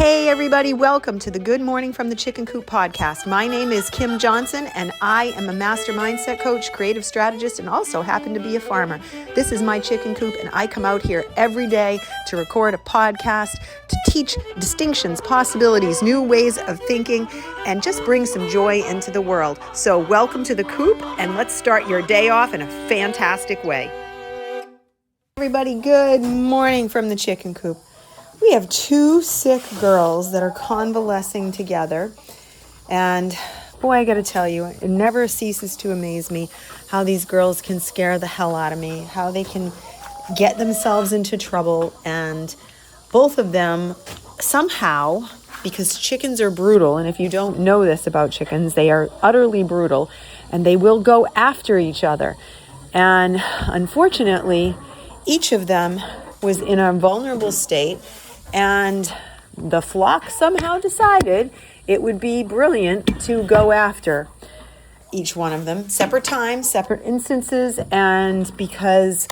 Hey everybody, welcome to the Good Morning from the Chicken Coop podcast. My name is Kim Johnson and I am a master mindset coach, creative strategist, and also happen to be a farmer. This is my chicken coop and I come out here every day to record a podcast, to teach distinctions, possibilities, new ways of thinking, and just bring some joy into the world. So welcome to the coop and let's start your day off in a fantastic way. Everybody, good morning from the chicken coop. We have two sick girls that are convalescing together, and boy, I gotta tell you, it never ceases to amaze me how these girls can scare the hell out of me, how they can get themselves into trouble, and both of them somehow, because chickens are brutal, and if you don't know this about chickens, they are utterly brutal, and they will go after each other, and unfortunately, each of them was in a vulnerable state. And the flock somehow decided it would be brilliant to go after each one of them. Separate times, separate instances, and because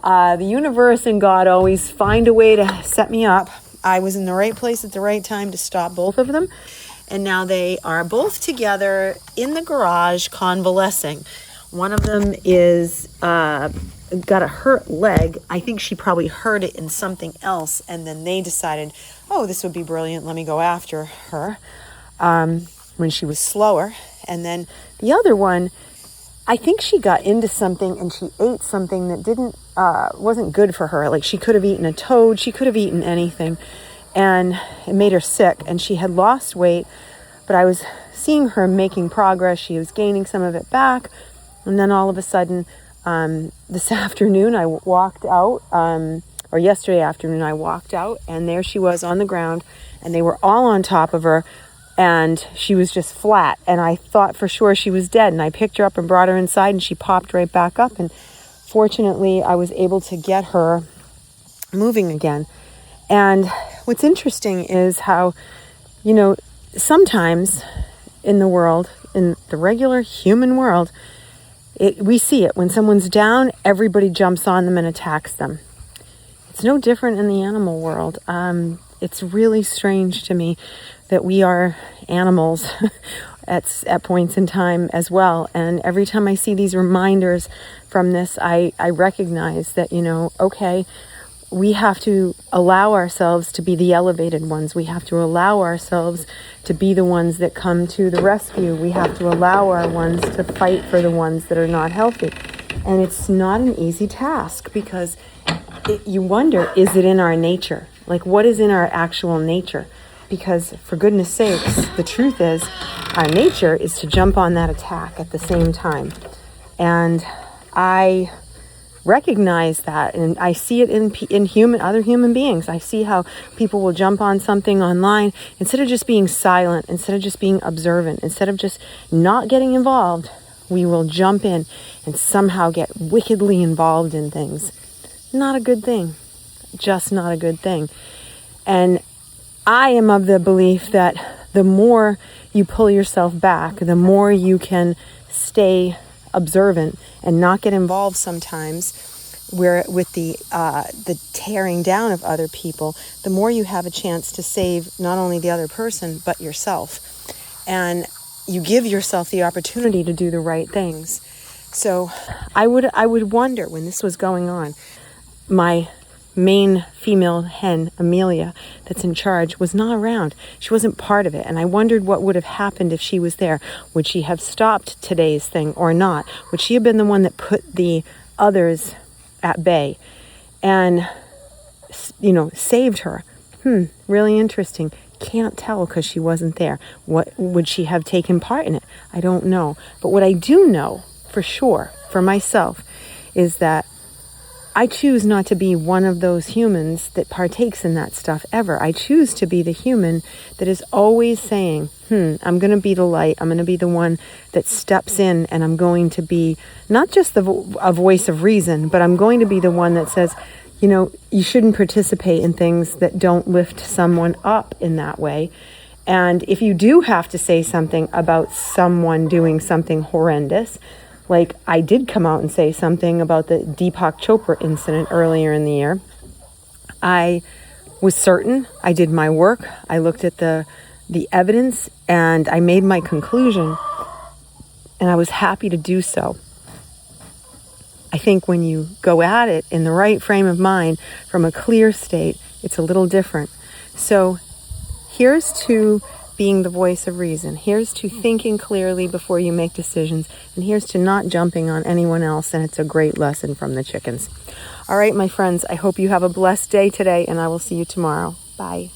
the universe and God always find a way to set me up, I was in the right place at the right time to stop both of them. And now they are both together in the garage convalescing. One of them is got a hurt leg. I think she probably heard it in something else, and then they decided, oh, this would be brilliant, let me go after her when she was slower. And then the other one, I think she got into something and she ate something that wasn't good for her. Like she could have eaten a toad, she could have eaten anything, and it made her sick, and she had lost weight, but I was seeing her making progress. She was gaining some of it back, and then all of a sudden, this afternoon I walked out, or yesterday afternoon I walked out, and there she was on the ground, and they were all on top of her, and she was just flat, and I thought for sure she was dead, and I picked her up and brought her inside, and she popped right back up, and fortunately I was able to get her moving again. And what's interesting is how, sometimes in the world, in the regular human world, we see it. When someone's down, everybody jumps on them and attacks them. It's no different in the animal world. It's really strange to me that we are animals at points in time as well. And every time I see these reminders from this, I recognize that, okay, we have to allow ourselves to be the elevated ones. We have to allow ourselves to be the ones that come to the rescue. We have to allow our ones to fight for the ones that are not healthy. And it's not an easy task because you wonder, is it in our nature? Like, what is in our actual nature? Because for goodness sakes, the truth is our nature is to jump on that attack at the same time. And I recognize that, and I see it in other human beings. I see how people will jump on something online instead of just being silent, instead of just being observant, instead of just not getting involved. We will jump in and somehow get wickedly involved in things. Not a good thing. Just not a good thing. And I am of the belief that the more you pull yourself back, the more you can stay observant and not get involved sometimes where with the tearing down of other people, the more you have a chance to save not only the other person but yourself, and you give yourself the opportunity to do the right things. So I would wonder, when this was going on, my main female hen, Amelia, that's in charge, was not around. She wasn't part of it. And I wondered what would have happened if she was there. Would she have stopped today's thing or not? Would she have been the one that put the others at bay and, saved her? Really interesting. Can't tell because she wasn't there. What would she have taken part in it? I don't know. But what I do know for sure, for myself, is that I choose not to be one of those humans that partakes in that stuff ever. I choose to be the human that is always saying, I'm going to be the light. I'm going to be the one that steps in, and I'm going to be not just a voice of reason, but I'm going to be the one that says, you shouldn't participate in things that don't lift someone up in that way. And if you do have to say something about someone doing something horrendous, like I did come out and say something about the Deepak Chopra incident earlier in the year, I was certain. I did my work. I looked at the evidence and I made my conclusion, and I was happy to do so. I think when you go at it in the right frame of mind from a clear state, it's a little different. So here's to being the voice of reason. Here's to thinking clearly before you make decisions. And here's to not jumping on anyone else. And it's a great lesson from the chickens. All right, my friends, I hope you have a blessed day today, and I will see you tomorrow. Bye.